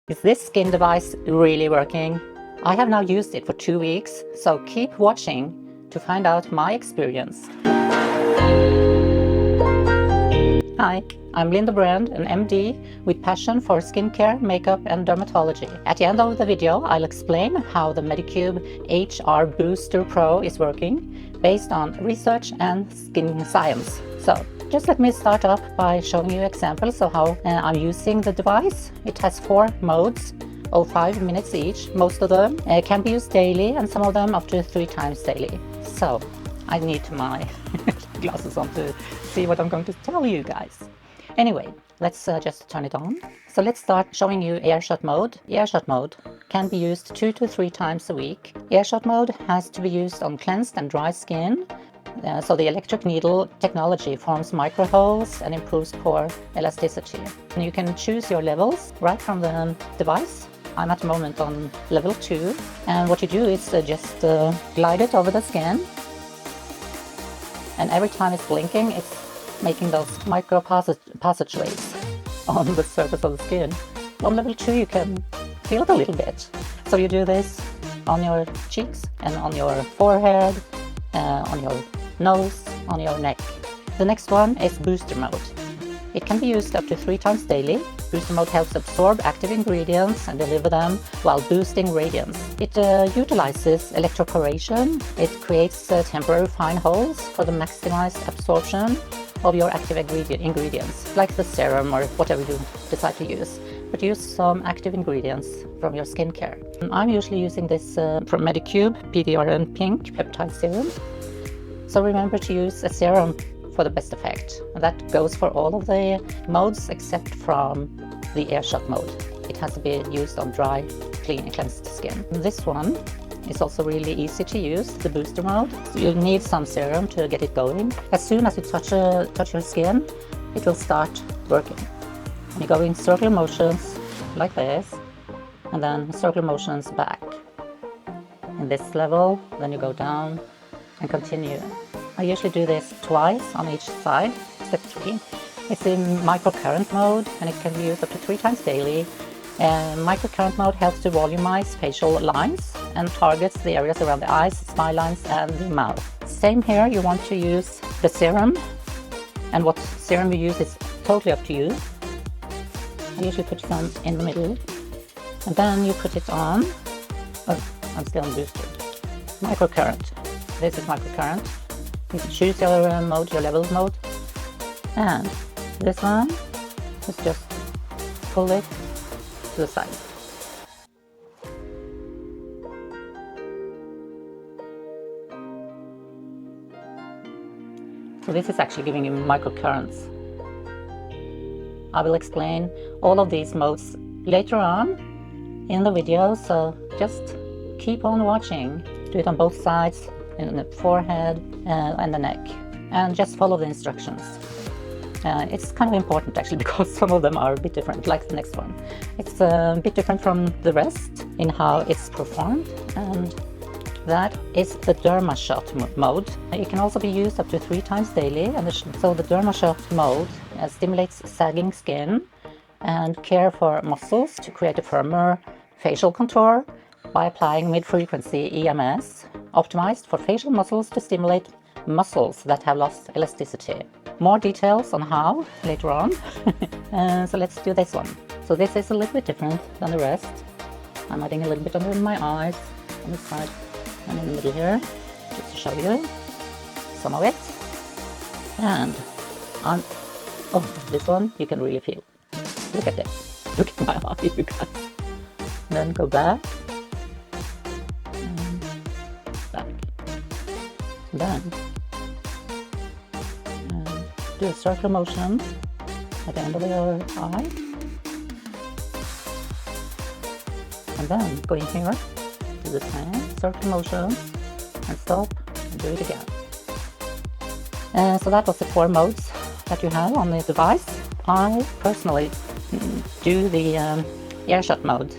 Is this skin device really working? I have now used it for 2 weeks, so keep watching to find out my experience. Hi, I'm Linda Brand, an MD with passion for skincare, makeup and dermatology. At the end of the video, I'll explain how the Medicube AGE-R Booster Pro is working based on research and skin science. So, just let me start up by showing you examples of how I'm using the device. It has 4 modes, 5 minutes each. Most of them can be used daily and some of them up to 3 times daily. So I need my glasses on to see what I'm going to tell you guys. Anyway, let's just turn it on. So let's start showing you Airshot mode. Airshot mode can be used 2 to 3 times a week. Airshot mode has to be used on cleansed and dry skin. So the electric needle technology forms microholes and improves pore elasticity. And you can choose your levels right from the device. I'm at the moment on level 2, and what you do is just glide it over the skin, and every time it's blinking it's making those micro passageways on the surface of the skin. On level 2 you can feel it a little bit. So you do this on your cheeks and on your forehead, on your nose, on your neck. The next one is booster mode. It can be used up to 3 times daily. Booster mode helps absorb active ingredients and deliver them while boosting radiance. It utilizes electroporation. It creates temporary fine holes for the maximized absorption of your active ingredients, like the serum or whatever you decide to use. But use some active ingredients from your skincare. I'm usually using this from Medicube PDRN Pink Peptide Serum. So remember to use a serum for the best effect. And that goes for all of the modes except from the Airshot mode. It has to be used on dry, clean and cleansed skin. This one is also really easy to use, the booster mode. So you need some serum to get it going. As soon as you touch your skin, it will start working. And you go in circular motions like this, and then circular motions back. In this level, then you go down and continue. I usually do this twice on each side, step 3. It's in microcurrent mode and it can be used up to 3 times daily. Microcurrent mode helps to volumize facial lines and targets the areas around the eyes, smile lines and the mouth. Same here, you want to use the serum, and what serum you use is totally up to you. I usually put some in the middle and then you put it on. Oh, I'm still on booster. Microcurrent. This is microcurrent. You can choose your mode, your level mode. And this one is just pull it to the side. So this is actually giving you microcurrents. I will explain all of these modes later on in the video, so just keep on watching. Do it on both sides, in the forehead and the neck, and just follow the instructions. It's kind of important actually, because some of them are a bit different, like the next one. It's a bit different from the rest in how it's performed, and that is the Derma shot mode. It can also be used up to 3 times daily, and so the Derma shot mode stimulates sagging skin and care for muscles to create a firmer facial contour by applying mid-frequency EMS, optimized for facial muscles to stimulate muscles that have lost elasticity. More details on how later on. So let's do this one. So this is a little bit different than the rest. I'm adding a little bit under my eyes, on the side and in the middle here, just to show you some of it. And on this one you can really feel. Look at this. Look at my eye, you guys. Then go back. Then do a circular motion at the end of your eye, and then go in here, do the same circular motion and stop and do it again. So that was the 4 modes that you have on the device. I personally do the Airshot mode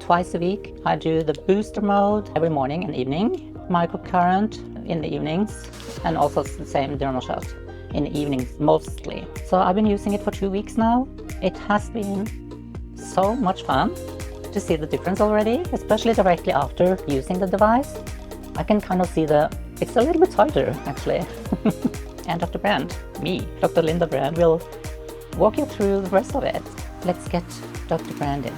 twice a week. I do the booster mode every morning and evening, microcurrent in the evenings, and also the same Derma shot in the evenings mostly. So I've been using it for 2 weeks now. It has been so much fun to see the difference already, especially directly after using the device. I can kind of see it's a little bit tighter actually. And Dr. Brand, me, Dr. Linda Brand, will walk you through the rest of it. Let's get Dr. Brand in.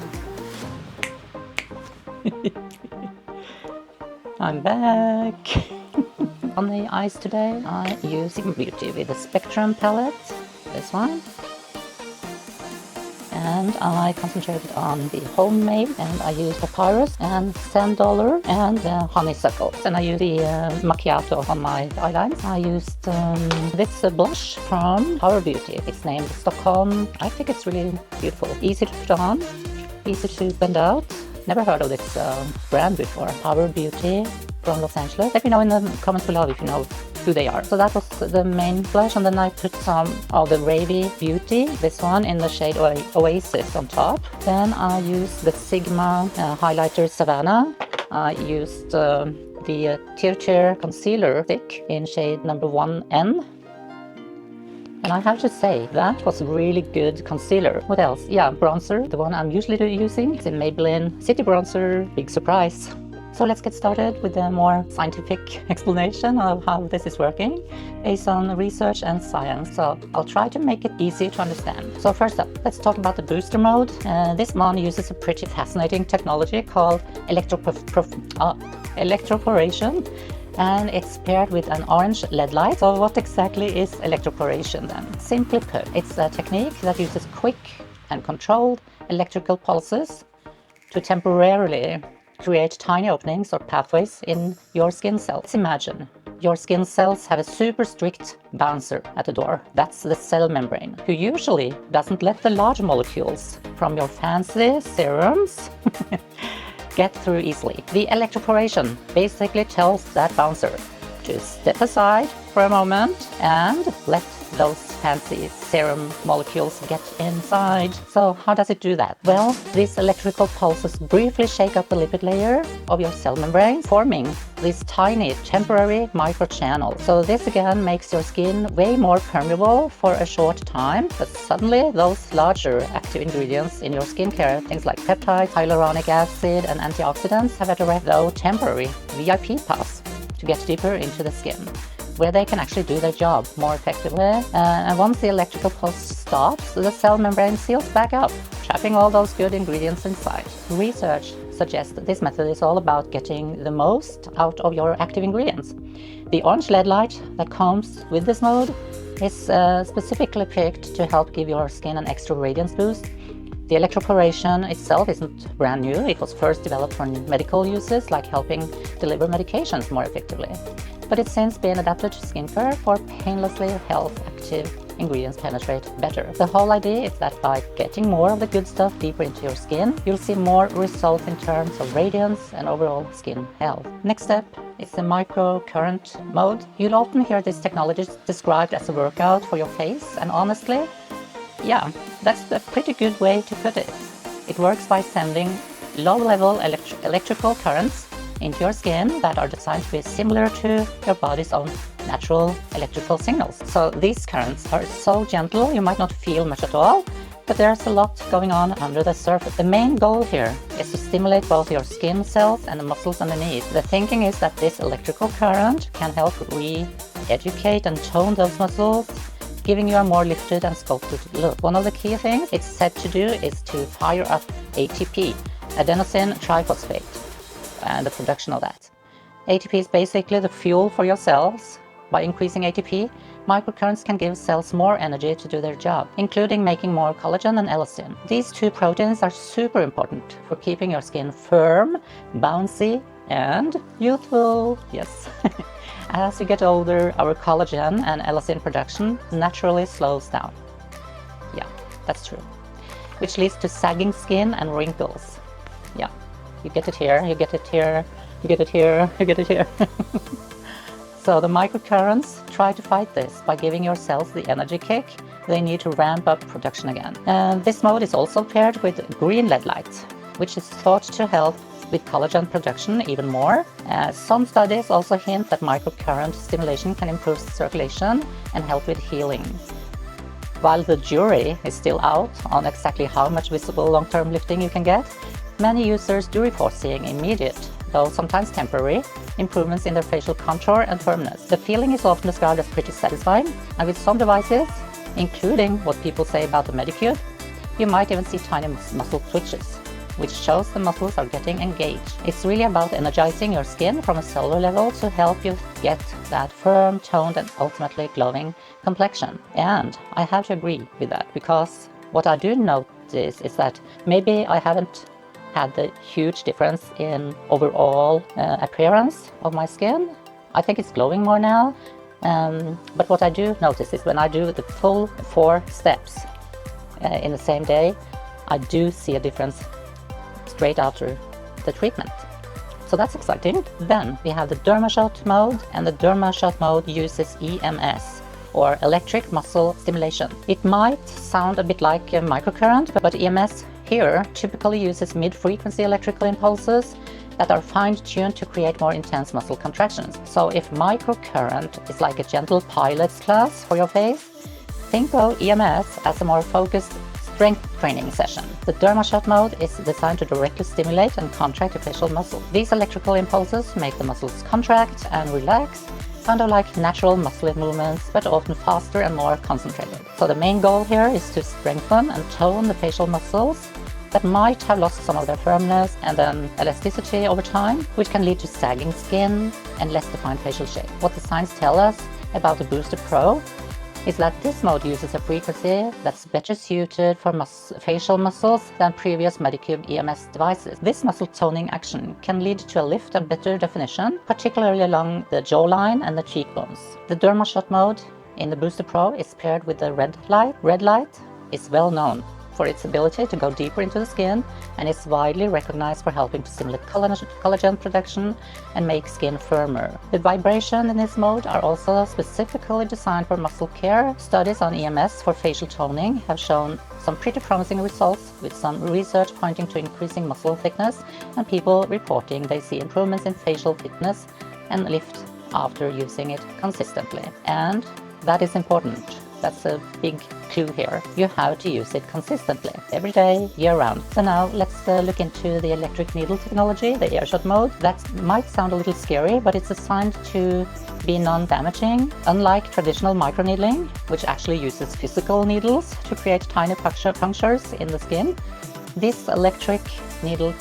I'm back. On the eyes today, I use Innbeauty with the Spectrum palette, this one. And I concentrated on the Homemade, and I used Papyrus and Sand Dollar and Honeysuckle. And I used the Macchiato on my eyelines. I used this blush from Power Beauty. It's named Stockholm. I think it's really beautiful. Easy to put on, easy to blend out. Never heard of this brand before. Power Beauty from Los Angeles. Let me know in the comments below if you know who they are. So that was the main blush, and then I put some of the Ravie Beauty, this one in the shade Oasis on top. Then I used the Sigma highlighter Savanna. I used the Tear Concealer Stick in shade number 1N. And I have to say, that was really good concealer. What else? Yeah, bronzer, the one I'm usually using. It's in Maybelline City Bronzer, big surprise. So let's get started with a more scientific explanation of how this is working based on research and science. So I'll try to make it easy to understand. So first up, let's talk about the booster mode. This one uses a pretty fascinating technology called electroporation, and it's paired with an orange LED light. So what exactly is electroporation then? Simply put, it's a technique that uses quick and controlled electrical pulses to temporarily create tiny openings or pathways in your skin cells. Let's imagine your skin cells have a super strict bouncer at the door. That's the cell membrane, who usually doesn't let the large molecules from your fancy serums get through easily. The electroporation basically tells that bouncer to step aside for a moment and let those fancy serum molecules get inside. So how does it do that? Well, these electrical pulses briefly shake up the lipid layer of your cell membrane, forming these tiny temporary microchannels. So this again makes your skin way more permeable for a short time, but suddenly those larger active ingredients in your skincare, things like peptides, hyaluronic acid and antioxidants, have a direct, though temporary, VIP pass to get deeper into the skin, where they can actually do their job more effectively. And once the electrical pulse stops, the cell membrane seals back up, trapping all those good ingredients inside. Research suggests that this method is all about getting the most out of your active ingredients. The orange LED light that comes with this mode is specifically picked to help give your skin an extra radiance boost. The electroporation itself isn't brand new. It was first developed for medical uses, like helping deliver medications more effectively. But it's since been adapted to skincare for painlessly health-active ingredients penetrate better. The whole idea is that by getting more of the good stuff deeper into your skin, you'll see more results in terms of radiance and overall skin health. Next step is the Microcurrent Mode. You'll often hear this technology described as a workout for your face, and honestly, yeah, that's a pretty good way to put it. It works by sending low-level electrical currents into your skin that are designed to be similar to your body's own natural electrical signals. So these currents are so gentle you might not feel much at all, but there's a lot going on under the surface. The main goal here is to stimulate both your skin cells and the muscles underneath. The thinking is that this electrical current can help re-educate and tone those muscles, giving you a more lifted and sculpted look. One of the key things it's said to do is to fire up ATP, adenosine triphosphate, and the production of that. ATP is basically the fuel for your cells. By increasing ATP, microcurrents can give cells more energy to do their job, including making more collagen and elastin. These two proteins are super important for keeping your skin firm, bouncy, and youthful. Yes. As you get older, our collagen and elastin production naturally slows down. Yeah, that's true. Which leads to sagging skin and wrinkles. Yeah, you get it here, you get it here, you get it here, you get it here. So the microcurrents try to fight this by giving your cells the energy kick they need to ramp up production again. And this mode is also paired with green LED light, which is thought to help with collagen production even more. Some studies also hint that microcurrent stimulation can improve circulation and help with healing. While the jury is still out on exactly how much visible long-term lifting you can get, many users do report seeing immediate, though sometimes temporary, improvements in their facial contour and firmness. The feeling is often described as pretty satisfying, and with some devices, including what people say about the Medicube, you might even see tiny muscle twitches, which shows the muscles are getting engaged. It's really about energizing your skin from a cellular level to help you get that firm, toned, and ultimately glowing complexion. And I have to agree with that, because what I do notice is that maybe I haven't had the huge difference in overall appearance of my skin. I think it's glowing more now. But what I do notice is when I do the full 4 steps in the same day, I do see a difference straight after the treatment. So that's exciting. Then we have the Derma Shot mode, and the Derma Shot mode uses EMS, or electric muscle stimulation. It might sound a bit like a microcurrent, but EMS here typically uses mid-frequency electrical impulses that are fine-tuned to create more intense muscle contractions. So if microcurrent is like a gentle pilot's class for your face, think of EMS as a more focused strength training session. The Derma Shot mode is designed to directly stimulate and contract the facial muscle. These electrical impulses make the muscles contract and relax, kind of like natural muscle movements, but often faster and more concentrated. So the main goal here is to strengthen and tone the facial muscles that might have lost some of their firmness and then elasticity over time, which can lead to sagging skin and less defined facial shape. What the science tells us about the Booster Pro is that this mode uses a frequency that's better suited for facial muscles than previous Medicube EMS devices. This muscle toning action can lead to a lift and better definition, particularly along the jawline and the cheekbones. The Derma Shot mode in the Booster Pro is paired with the red light. Red light is well known for its ability to go deeper into the skin, and is widely recognized for helping to stimulate collagen production and make skin firmer. The vibration in this mode are also specifically designed for muscle care. Studies on EMS for facial toning have shown some pretty promising results, with some research pointing to increasing muscle thickness and people reporting they see improvements in facial thickness and lift after using it consistently. And that is important. That's a big clue here. You have to use it consistently, every day, year-round. So now let's look into the electric needle technology, the Airshot mode. That might sound a little scary, but it's designed to be non-damaging. Unlike traditional microneedling, which actually uses physical needles to create tiny punctures in the skin, this electric needle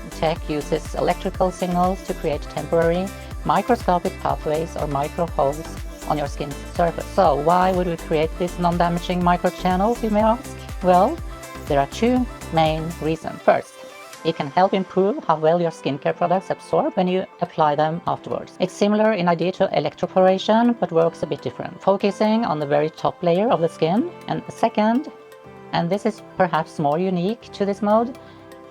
tech uses electrical signals to create temporary microscopic pathways or micro holes on your skin's surface. So why would we create these non-damaging microchannels, you may ask? Well, there are 2 main reasons. First, it can help improve how well your skincare products absorb when you apply them afterwards. It's similar in idea to electroporation, but works a bit different, focusing on the very top layer of the skin. And second, and this is perhaps more unique to this mode,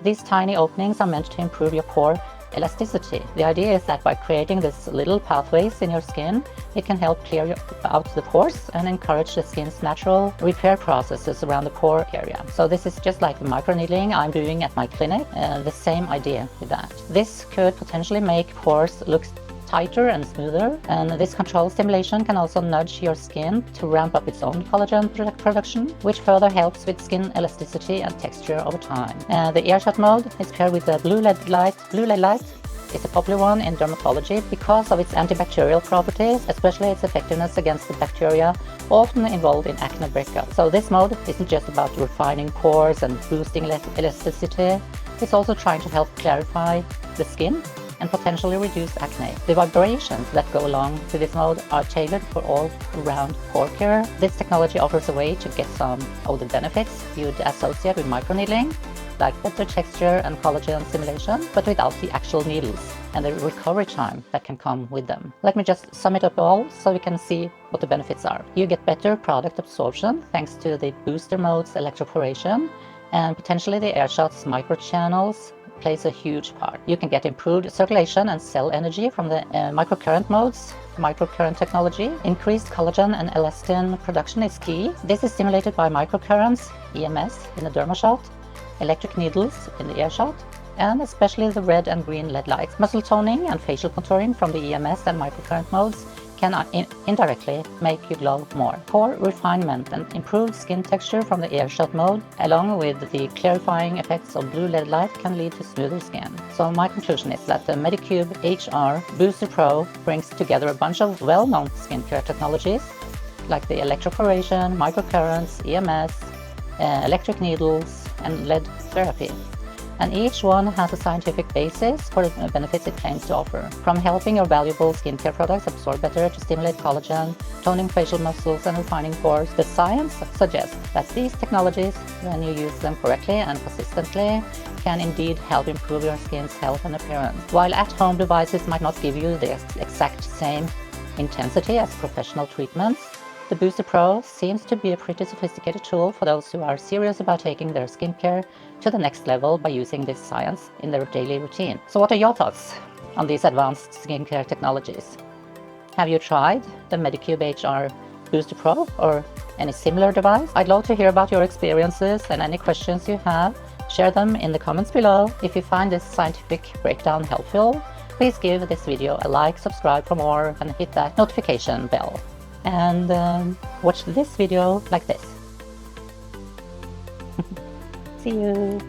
these tiny openings are meant to improve your pore elasticity. The idea is that by creating these little pathways in your skin, it can help clear out the pores and encourage the skin's natural repair processes around the pore area. So this is just like the microneedling I'm doing at my clinic, the same idea with that. This could potentially make pores look tighter and smoother, and this controlled stimulation can also nudge your skin to ramp up its own collagen production, which further helps with skin elasticity and texture over time. The Airshot mode is paired with the blue LED light. Blue LED light is a popular one in dermatology because of its antibacterial properties, especially its effectiveness against the bacteria often involved in acne breakup. So this mode isn't just about refining pores and boosting elasticity, it's also trying to help clarify the skin and potentially reduce acne. The vibrations that go along with this mode are tailored for all-round pore care. This technology offers a way to get some of the benefits you'd associate with microneedling, like better texture and collagen stimulation, but without the actual needles and the recovery time that can come with them. Let me just sum it up all so we can see what the benefits are. You get better product absorption thanks to the booster mode's electroporation, and potentially the Airshot's microchannels plays a huge part. You can get improved circulation and cell energy from the microcurrent modes. Microcurrent technology. Increased collagen and elastin production is key. This is stimulated by microcurrents, EMS in the Derma Shot, electric needles in the Airshot, and especially the red and green LED lights. Muscle toning and facial contouring from the EMS and microcurrent modes can indirectly make you glow more. Pore refinement and improved skin texture from the Eyeshadow mode, along with the clarifying effects of blue LED light, can lead to smoother skin. So my conclusion is that the Medicube AGE-R Booster Pro brings together a bunch of well-known skincare technologies like the electroporation, microcurrents, EMS, electric needles, and LED therapy. And each one has a scientific basis for the benefits it claims to offer. From helping your valuable skincare products absorb better to stimulate collagen, toning facial muscles, and refining pores, the science suggests that these technologies, when you use them correctly and consistently, can indeed help improve your skin's health and appearance. While at-home devices might not give you the exact same intensity as professional treatments, the Booster Pro seems to be a pretty sophisticated tool for those who are serious about taking their skincare to the next level by using this science in their daily routine. So what are your thoughts on these advanced skincare technologies? Have you tried the Medicube AGE-R Booster Pro or any similar device? I'd love to hear about your experiences, and any questions you have, share them in the comments below. If you find this scientific breakdown helpful, please give this video a like, subscribe for more, and hit that notification bell. And watch this video like this. See you!